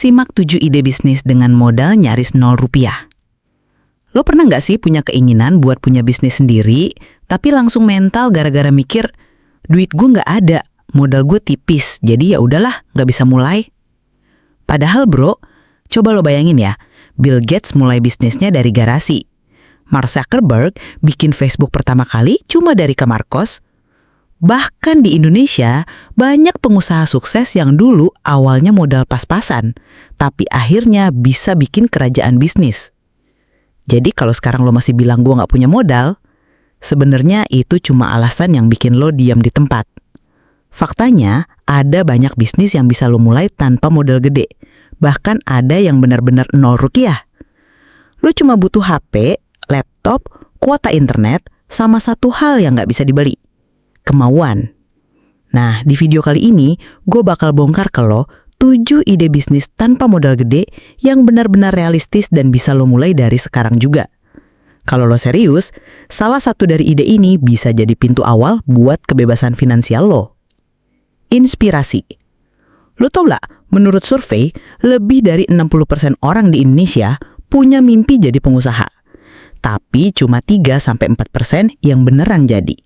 Simak 7 ide bisnis dengan modal nyaris 0 rupiah. Lo pernah nggak sih punya keinginan buat punya bisnis sendiri, tapi langsung mental gara-gara mikir, duit gue nggak ada, modal gue tipis, jadi ya udahlah nggak bisa mulai. Padahal bro, coba lo bayangin ya, Bill Gates mulai bisnisnya dari garasi. Mark Zuckerberg bikin Facebook pertama kali cuma dari kamar kos. Bahkan di Indonesia, banyak pengusaha sukses yang dulu awalnya modal pas-pasan, tapi akhirnya bisa bikin kerajaan bisnis. Jadi kalau sekarang lo masih bilang gue nggak punya modal, sebenarnya itu cuma alasan yang bikin lo diam di tempat. Faktanya, ada banyak bisnis yang bisa lo mulai tanpa modal gede. Bahkan ada yang benar-benar 0 rupiah. Lo cuma butuh HP, laptop, kuota internet, sama satu hal yang nggak bisa dibeli. Kemauan. Nah, di video kali ini, gue bakal bongkar ke lo 7 ide bisnis tanpa modal gede yang benar-benar realistis dan bisa lo mulai dari sekarang juga. Kalau lo serius, salah satu dari ide ini bisa jadi pintu awal buat kebebasan finansial lo. Inspirasi. Lo tau gak, menurut survei, lebih dari 60% orang di Indonesia punya mimpi jadi pengusaha. Tapi cuma 3-4% yang beneran jadi.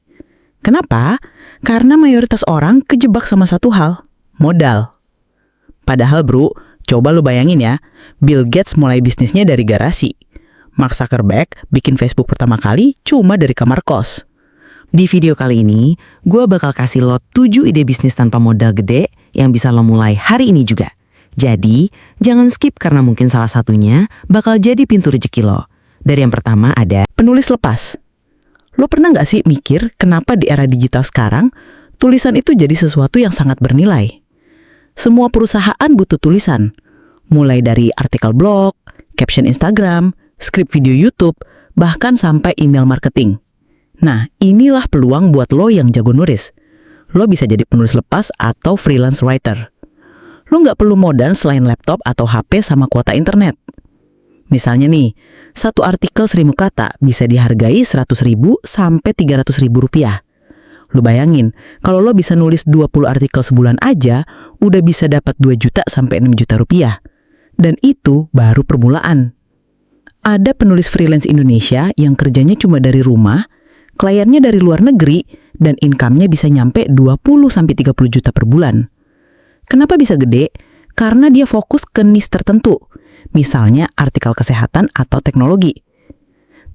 Kenapa? Karena mayoritas orang kejebak sama satu hal, modal. Padahal bro, coba lo bayangin ya, Bill Gates mulai bisnisnya dari garasi. Mark Zuckerberg bikin Facebook pertama kali cuma dari kamar kos. Di video kali ini, gue bakal kasih lo 7 ide bisnis tanpa modal gede yang bisa lo mulai hari ini juga. Jadi, jangan skip karena mungkin salah satunya bakal jadi pintu rezeki lo. Dari yang pertama ada penulis lepas. Lo pernah nggak sih mikir kenapa di era digital sekarang, tulisan itu jadi sesuatu yang sangat bernilai? Semua perusahaan butuh tulisan. Mulai dari artikel blog, caption Instagram, skrip video YouTube, bahkan sampai email marketing. Nah, inilah peluang buat lo yang jago nulis. Lo bisa jadi penulis lepas atau freelance writer. Lo nggak perlu modal selain laptop atau HP sama kuota internet. Misalnya nih, satu artikel 1000 kata bisa dihargai 100.000 sampai 300.000 rupiah. Lo bayangin, kalau lo bisa nulis 20 artikel sebulan aja, udah bisa dapat 2 juta sampai 6 juta rupiah. Dan itu baru permulaan. Ada penulis freelance Indonesia yang kerjanya cuma dari rumah, kliennya dari luar negeri, dan income-nya bisa nyampe 20-30 juta per bulan. Kenapa bisa gede? Karena dia fokus ke niche tertentu. Misalnya artikel kesehatan atau teknologi.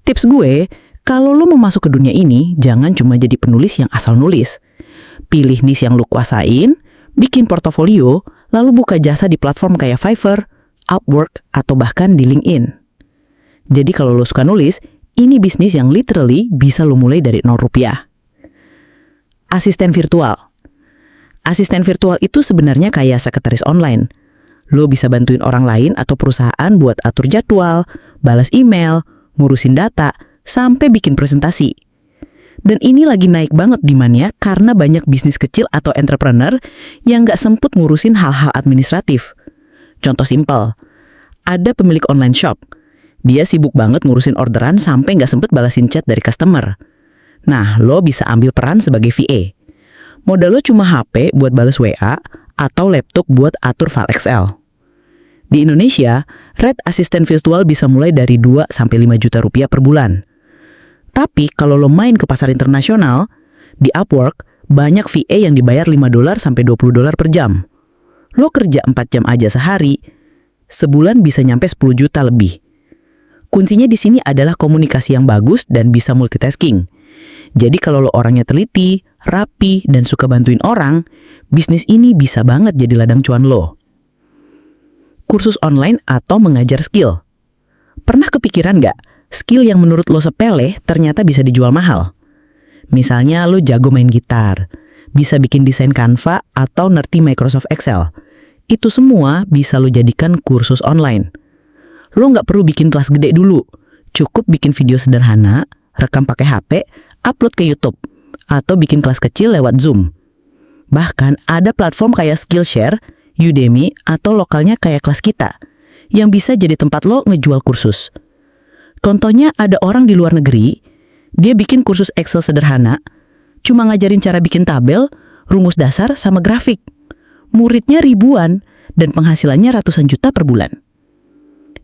Tips gue, kalau lo mau masuk ke dunia ini, jangan cuma jadi penulis yang asal nulis. Pilih niche yang lo kuasain, bikin portofolio, lalu buka jasa di platform kayak Fiverr, Upwork, atau bahkan di LinkedIn. Jadi kalau lo suka nulis, ini bisnis yang literally bisa lo mulai dari 0 rupiah. Asisten virtual. Asisten virtual itu sebenarnya kayak sekretaris online. Lo bisa bantuin orang lain atau perusahaan buat atur jadwal, balas email, ngurusin data, sampai bikin presentasi. Dan ini lagi naik banget demand-nya karena banyak bisnis kecil atau entrepreneur yang nggak sempet ngurusin hal-hal administratif. Contoh simpel, ada pemilik online shop. Dia sibuk banget ngurusin orderan sampai nggak sempet balasin chat dari customer. Nah, lo bisa ambil peran sebagai VA. Modal lo cuma HP buat balas WA, atau laptop buat atur file Excel. Di Indonesia, rate asisten virtual bisa mulai dari 2-5 juta rupiah per bulan. Tapi kalau lo main ke pasar internasional, di Upwork banyak VA yang dibayar $5 sampai $20 per jam. Lo kerja 4 jam aja sehari, sebulan bisa nyampe 10 juta lebih. Kuncinya di sini adalah komunikasi yang bagus dan bisa multitasking. Jadi kalau lo orangnya teliti, rapi, dan suka bantuin orang, bisnis ini bisa banget jadi ladang cuan lo. Kursus online atau mengajar skill. Pernah kepikiran nggak, skill yang menurut lo sepele ternyata bisa dijual mahal? Misalnya lo jago main gitar, bisa bikin desain Canva atau ngerti Microsoft Excel. Itu semua bisa lo jadikan kursus online. Lo nggak perlu bikin kelas gede dulu. Cukup bikin video sederhana, rekam pakai HP, upload ke YouTube, atau bikin kelas kecil lewat Zoom. Bahkan ada platform kayak Skillshare, Udemy, atau lokalnya kayak Kelas Kita, yang bisa jadi tempat lo ngejual kursus. Contohnya ada orang di luar negeri, dia bikin kursus Excel sederhana, cuma ngajarin cara bikin tabel, rumus dasar, sama grafik. Muridnya ribuan, dan penghasilannya ratusan juta per bulan.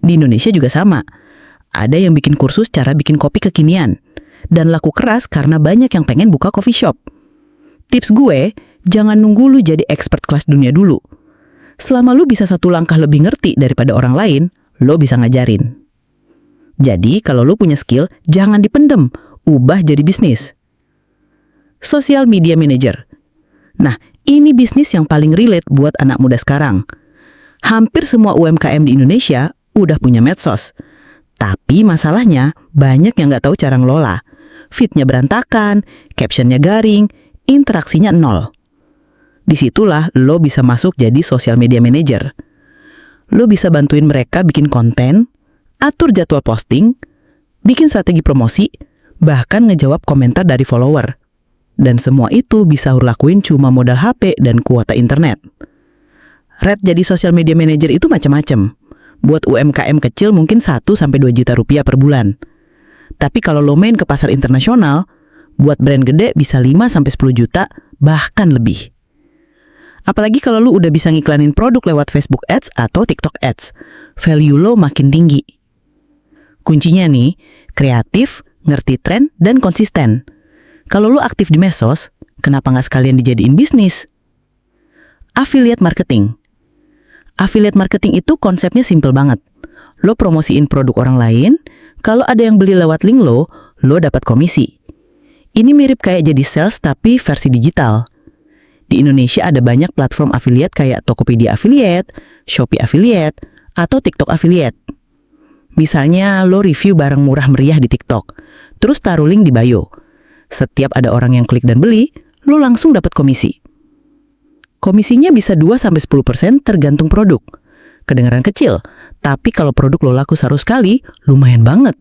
Di Indonesia juga sama. Ada yang bikin kursus cara bikin kopi kekinian, dan laku keras karena banyak yang pengen buka coffee shop. Tips gue, jangan nunggu lu jadi expert kelas dunia dulu. Selama lu bisa satu langkah lebih ngerti daripada orang lain, lo bisa ngajarin. Jadi kalau lu punya skill, jangan dipendem, ubah jadi bisnis. Social media manager. Nah, ini bisnis yang paling relate buat anak muda sekarang. Hampir semua UMKM di Indonesia udah punya medsos. Tapi masalahnya, banyak yang nggak tahu cara ngelola. Feed-nya berantakan, caption-nya garing, interaksinya nol. Disitulah lo bisa masuk jadi social media manager. Lo bisa bantuin mereka bikin konten, atur jadwal posting, bikin strategi promosi, bahkan ngejawab komentar dari follower. Dan semua itu bisa lo lakuin cuma modal HP dan kuota internet. Rate jadi social media manager itu macam-macam. Buat UMKM kecil mungkin 1-2 juta rupiah per bulan. Tapi kalau lo main ke pasar internasional, buat brand gede bisa 5-10 juta, bahkan lebih. Apalagi kalau lo udah bisa ngiklanin produk lewat Facebook Ads atau TikTok Ads, value lo makin tinggi. Kuncinya nih, kreatif, ngerti tren, dan konsisten. Kalau lo aktif di medsos, kenapa nggak sekalian dijadiin bisnis? Affiliate marketing. Affiliate marketing itu konsepnya simple banget. Lo promosiin produk orang lain, kalau ada yang beli lewat link lo dapat komisi. Ini mirip kayak jadi sales tapi versi digital. Di Indonesia ada banyak platform affiliate kayak Tokopedia Affiliate, Shopee Affiliate, atau TikTok Affiliate. Misalnya lo review barang murah meriah di TikTok, terus taruh link di bio. Setiap ada orang yang klik dan beli, lo langsung dapat komisi. Komisinya bisa 2-10% tergantung produk. Kedengaran kecil, tapi kalau produk lo laku seru sekali, lumayan banget.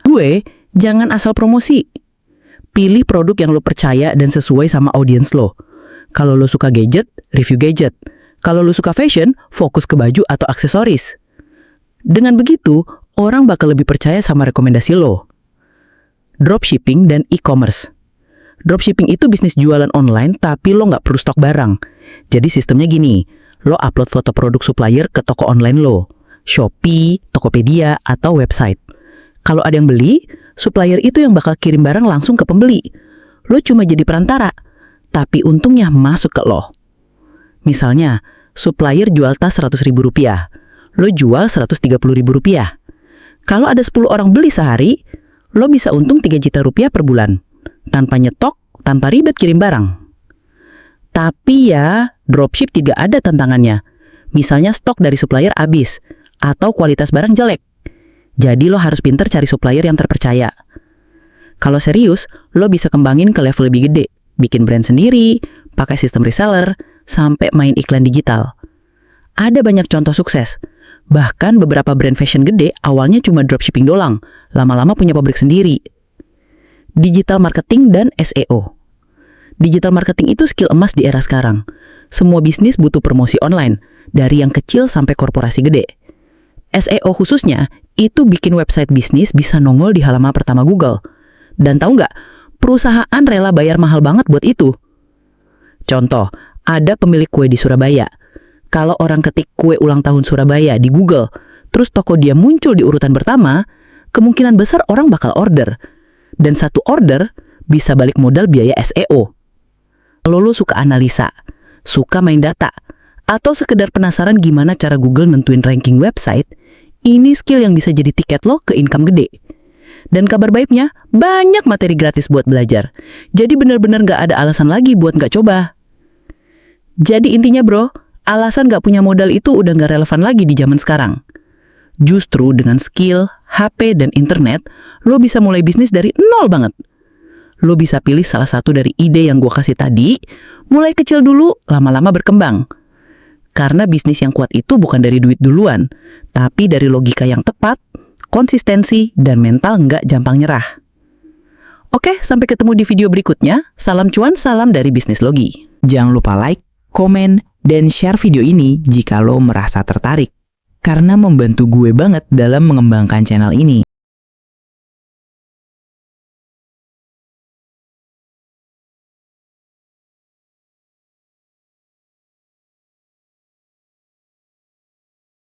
Gue, jangan asal promosi. Pilih produk yang lo percaya dan sesuai sama audiens lo. Kalau lo suka gadget, review gadget. Kalau lo suka fashion, fokus ke baju atau aksesoris. Dengan begitu, orang bakal lebih percaya sama rekomendasi lo. Dropshipping dan e-commerce. Dropshipping itu bisnis jualan online tapi lo nggak perlu stok barang. Jadi sistemnya gini, lo upload foto produk supplier ke toko online lo, Shopee, Tokopedia, atau website. Kalau ada yang beli, supplier itu yang bakal kirim barang langsung ke pembeli. Lo cuma jadi perantara, tapi untungnya masuk ke lo. Misalnya, supplier jual tas Rp100.000, lo jual Rp130.000. Kalau ada 10 orang beli sehari, lo bisa untung 3 juta rupiah per bulan. Tanpa nyetok, tanpa ribet kirim barang. Tapi ya, dropship tidak ada tantangannya. Misalnya stok dari supplier habis, atau kualitas barang jelek. Jadi lo harus pinter cari supplier yang terpercaya. Kalau serius, lo bisa kembangin ke level lebih gede. Bikin brand sendiri, pakai sistem reseller, sampai main iklan digital. Ada banyak contoh sukses. Bahkan beberapa brand fashion gede awalnya cuma dropshipping doang, lama-lama punya pabrik sendiri. Digital marketing dan SEO. Digital marketing itu skill emas di era sekarang. Semua bisnis butuh promosi online, dari yang kecil sampai korporasi gede. SEO khususnya, itu bikin website bisnis bisa nongol di halaman pertama Google. Dan tahu nggak, perusahaan rela bayar mahal banget buat itu. Contoh, ada pemilik kue di Surabaya. Kalau orang ketik kue ulang tahun Surabaya di Google, terus toko dia muncul di urutan pertama, kemungkinan besar orang bakal order. Dan satu order bisa balik modal biaya SEO. Kalau lo suka analisa, suka main data, atau sekedar penasaran gimana cara Google nentuin ranking website, ini skill yang bisa jadi tiket lo ke income gede. Dan kabar baiknya, banyak materi gratis buat belajar. Jadi benar-benar nggak ada alasan lagi buat nggak coba. Jadi intinya bro, alasan nggak punya modal itu udah nggak relevan lagi di zaman sekarang. Justru dengan skill, HP, dan internet, lo bisa mulai bisnis dari nol banget. Lo bisa pilih salah satu dari ide yang gue kasih tadi, mulai kecil dulu, lama-lama berkembang. Karena bisnis yang kuat itu bukan dari duit duluan, tapi dari logika yang tepat, konsistensi, dan mental nggak gampang nyerah. Oke, sampai ketemu di video berikutnya. Salam cuan, salam dari Bisnis Logi. Jangan lupa like, komen, dan share video ini jika lo merasa tertarik. Karena membantu gue banget dalam mengembangkan channel ini.